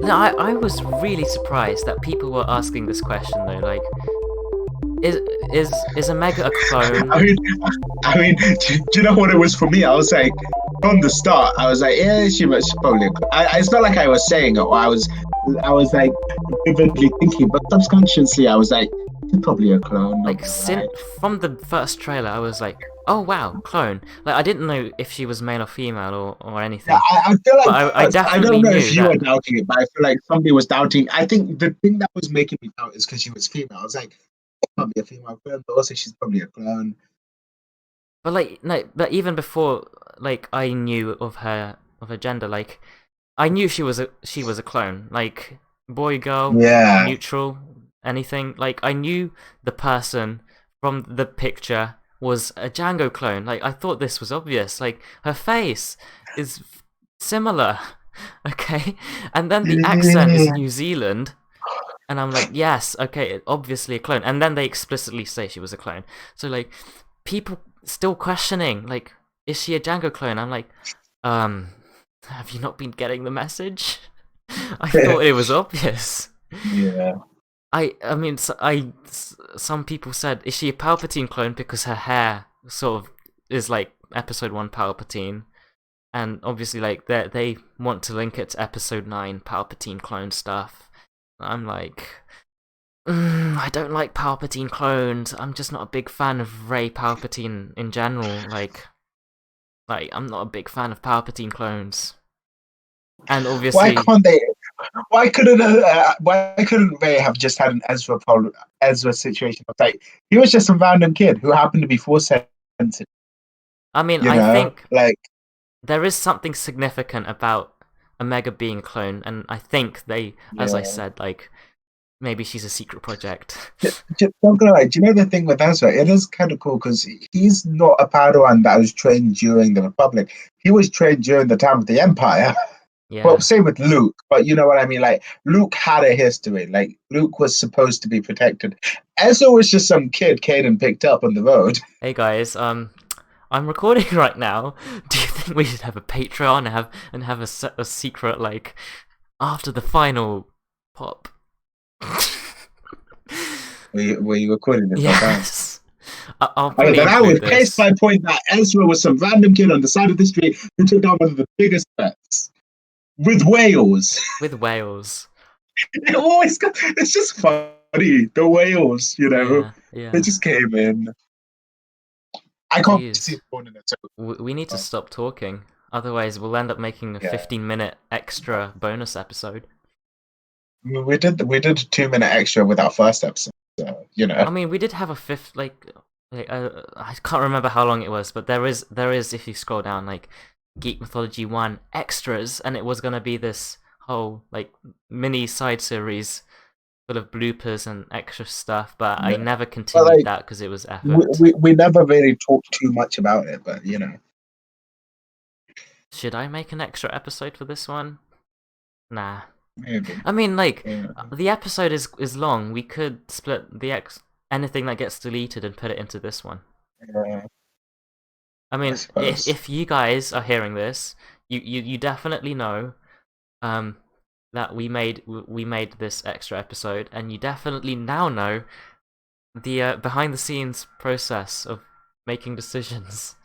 No, I was really surprised that people were asking this question though. Like, is is Omega a clone? I mean, do you know what it was for me? I was like, from the start, I was like, yeah, she was probably. It's not like I was saying it, or I was like vividly thinking, but subconsciously, I was like, she's probably a clone, not Like, gonna lie. from the first trailer, I was like, oh wow, clone. Like, I didn't know if she was male or female or Yeah, anything, I feel like but I I definitely don't know if knew you were that. doubting it, but I feel like somebody was doubting. I think the thing that was making me doubt is because she was female. I was like, probably a female clone, but also she's probably a clone. But like, no, but even before, like, I knew of her gender, like, I knew she was a clone. Like, boy, girl, Yeah. neutral, anything. Like, I knew the person from the picture was a Django clone. Like, I thought this was obvious. Like, her face is similar, okay, and then the accent is New Zealand. And I'm like, yes, okay, obviously a clone. And then they explicitly say she was a clone. So like, people still questioning, like, is she a Django clone? I'm like, um, have you not been getting the message? I thought it was obvious. Yeah. I mean, some people said, is she a Palpatine clone because her hair sort of is like Episode 1 Palpatine, and obviously like they want to link it to Episode 9 Palpatine clone stuff. I'm like, I don't like Palpatine clones. I'm just not a big fan of Rey Palpatine in general. Like I'm not a big fan of Palpatine clones. And Why obviously, can't they? Why couldn't they have just had an Ezra problem, Ezra situation? Like he was just a random kid who happened to be force sensitive. I mean, You I know, think like there is something significant about Omega being a clone, and I think they, as I yeah. said, like maybe she's a secret project. Not gonna lie, do you know the thing with Ezra? It is kind of cool because he's not a Padawan that was trained during the Republic. He was trained during the time of the Empire. Well, Yeah. same with Luke, but you know what I mean? Like, Luke had a history. Like, Luke was supposed to be protected. Ezra was just some kid Caden picked up on the road. Hey guys, I'm recording right now. Do you think we should have a Patreon and have a secret like after the final pop? Were you recording this whole time? Yes. I'll Okay, probably then I include would case this my point that Ezra was some random kid on the side of the street who took down one of the biggest threats with whales. with Wales. It's just funny. The whales, you know, Yeah, they yeah. just came in. I can't see Jeez. it born in a We need to stop talking. Otherwise, we'll end up making a yeah. 15-minute extra bonus episode. We did a 2 minute extra with our first episode, so you I know. mean, we did have a fifth, like I can't remember how long it was, but there is if you scroll down, like Geek Mythology 1 extras, and it was gonna be this whole like mini side series full of bloopers and extra stuff, but I Yeah. never But continued like that because it was we, effort. we we never really talked too much about it, but you know. Should I make an extra episode for this one? Nah. Maybe. I mean, like, Yeah. the episode is long. We could split anything that gets deleted and put it into this one. Yeah, I I mean, suppose. if you guys are hearing this, you definitely know um that we made this extra episode, and you definitely now know the behind the scenes process of making decisions.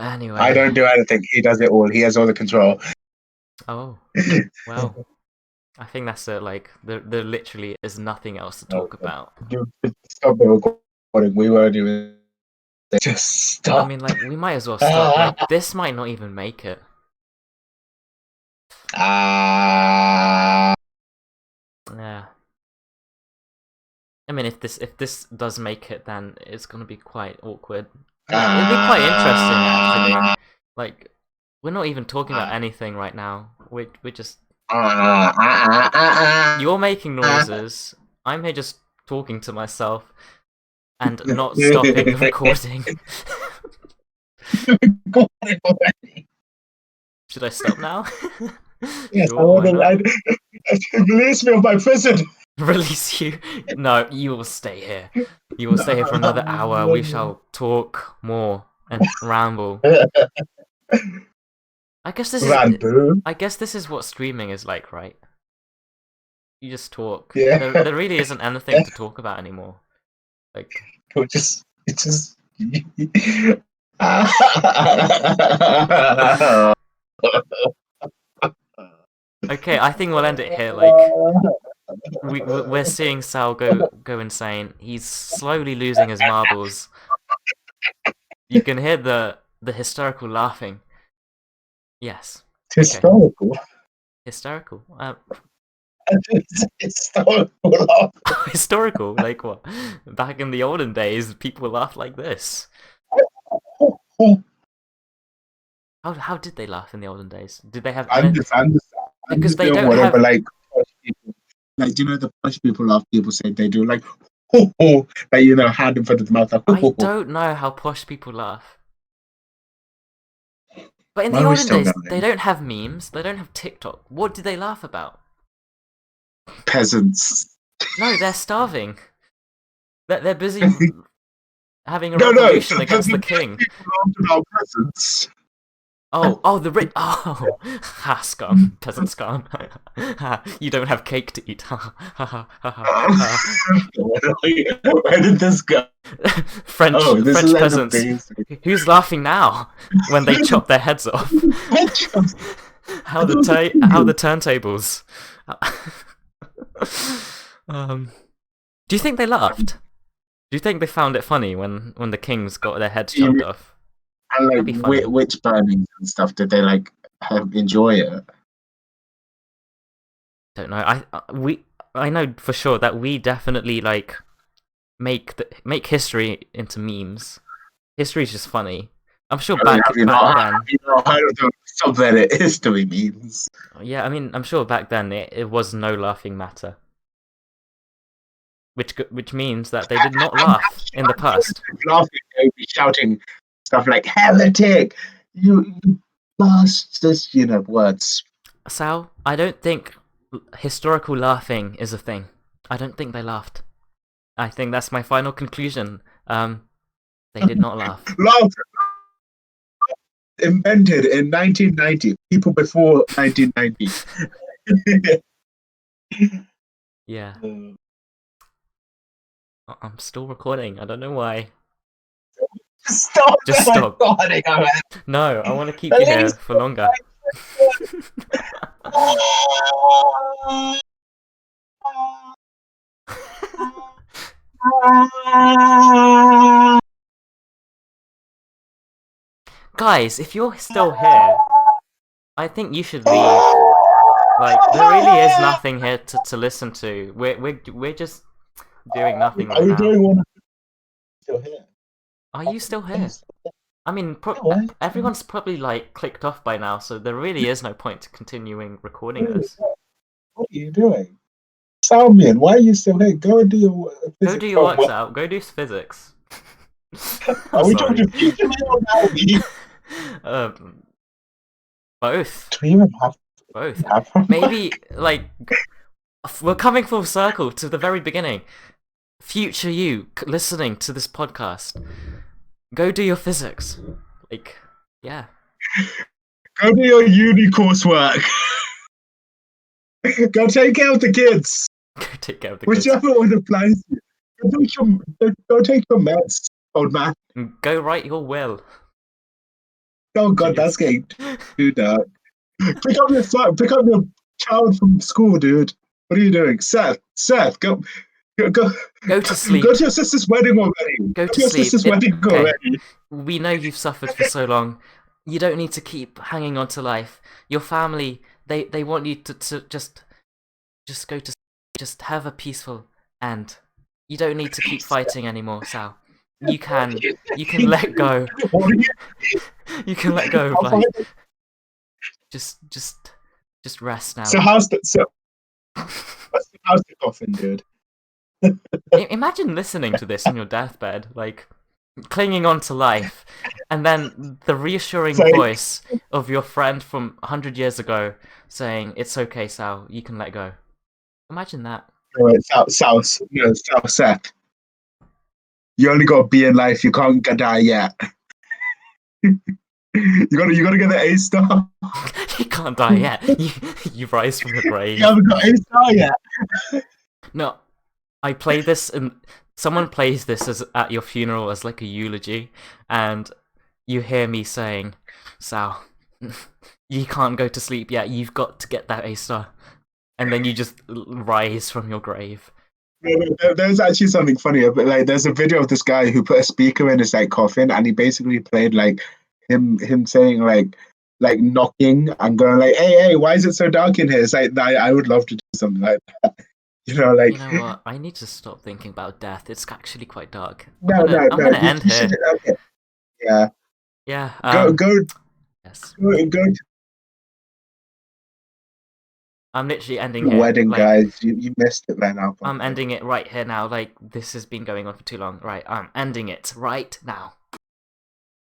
I Anyway, don't do anything. He does it all. He has all the control. oh well, I think that's it. Like there literally is nothing else to talk Okay. about. Stop the recording. We were doing just I stop. mean, like we might as well stop. Like this might not even make it. Ah. Yeah. I mean, if this does make it, then it's gonna be quite awkward. No, it'll be quite interesting actually. Ah. Like, we're not even talking about Ah. anything right now. We're just Ah. Ah. Ah. you're making Ah. noises. I'm here just talking to myself and not stopping the recording. Go on already. Should I stop now? Yes, I Sure, want why to. not? Release me of my prison. Release you? No, you will stay here. You will stay here for another hour. We No. shall talk more and ramble. I guess this is. Random. I guess this is what streaming is like, right? You just talk. Yeah. There really isn't anything Yeah. to talk about anymore. Like, It just. okay, I think we'll end it here. Like, we're seeing Sal go insane. He's slowly losing his marbles. You can hear the hysterical laughing. Yes. Okay. Historical. Hysterical. It's historical. Historical. Like what? Back in the olden days, people laughed like this. How did they laugh in the olden days? Did they have? I'm just, I'm just, I'm Because just they doing don't whatever have. like posh people, like do you know the posh people laugh. People say they do like ho ho, like hand in front of the mouth like ho I ho ho. don't know how posh people laugh. But in Why the are we olden still days, they going? don't have memes. They don't have TikTok. What do they laugh about? Peasants. No, they're starving. They're busy having a No, no, revolution the against the rich king. people laughed about peasants. The rich. Oh, ha, scum, peasant scum. You don't have cake to eat. Where did this go? French Oh, this is French like the peasants. basic. Who's laughing now when they chop their heads off? How the turntables? Do you think they laughed? Do you think they found it funny when the kings got their heads chopped off? And That'd be funny. witch burnings and stuff. Did they like enjoy it? Don't know. I know for sure that we definitely like make history into memes. History is just funny. I'm sure I mean, back then. have you not heard of the subreddit history memes? Yeah, I mean, I'm sure back then it was no laughing matter. Which means that they did not laugh in the past. Laughing, they would be shouting stuff like "heretic," you bastards, words. Sal, I don't think historical laughing is a thing. I don't think they laughed. I think that's my final conclusion. They did not laugh. Laughter invented in 1990. People before 1990. Yeah. I'm still recording. I don't know why. Stop Just stop. recording, man. No, I want to keep you here for longer. Guys, if you're still here, I think you should leave. Like, there really is nothing here to listen to. We're just doing nothing right Are we now. doing one? Still here? Are you still here? I mean, everyone's probably like clicked off by now, so there really is no point to continuing recording this. What are you doing? Salmian, why are you still here? Go and do your physics. Go do your works out. Go do physics. Are we talking future or now? Both. Do we even have Both. Maybe like we're coming full circle to the very beginning. Future you listening to this podcast, go do your physics. Like, yeah. Go do your uni coursework. Go take care of the kids. Go take care of the kids. Whichever one applies to you. Go take your meds, old man. Go write your will. Oh god, that's getting too dark. Pick up your child from school, dude. What are you doing? Seth, go to sleep. Go to your sister's wedding already. Go to your sleep. Sister's wedding already. We know you've suffered for so long. You don't need to keep hanging on to life. Your family, they want you to just go to sleep. Just have a peaceful end. You don't need to keep fighting anymore, Sal. You can let go. You can let go of life. Just rest now. So how's the coffin, dude? Imagine listening to this on your deathbed, like clinging on to life, and then the reassuring voice of your friend from 100 years ago saying, "It's okay, Sal. You can let go." Imagine that. Seth. You only got to be in life. You can't die yet. You gotta get the A star. You can't die yet. You rise from your You grave. haven't got A star yet. No, I play this and someone plays this as at your funeral as like a eulogy, and you hear me saying, "Sal, you can't go to sleep yet. You've got to get that A star," and then you just rise from your grave. There's actually something funny. But like, there's a video of this guy who put a speaker in his like coffin, and he basically played like him saying like knocking and going like, hey, why is it so dark in here? It's like I would love to do something like that. You Like know what? I need to stop thinking about death. It's actually quite dark. no, I'm gonna end You should here. okay. Yeah. Yeah. Go go Yes. go to I'm literally ending the here. wedding, Like, guys. You missed it right now. I'm ending it right here now. Like, this has been going on for too long. Right. I'm ending it right now.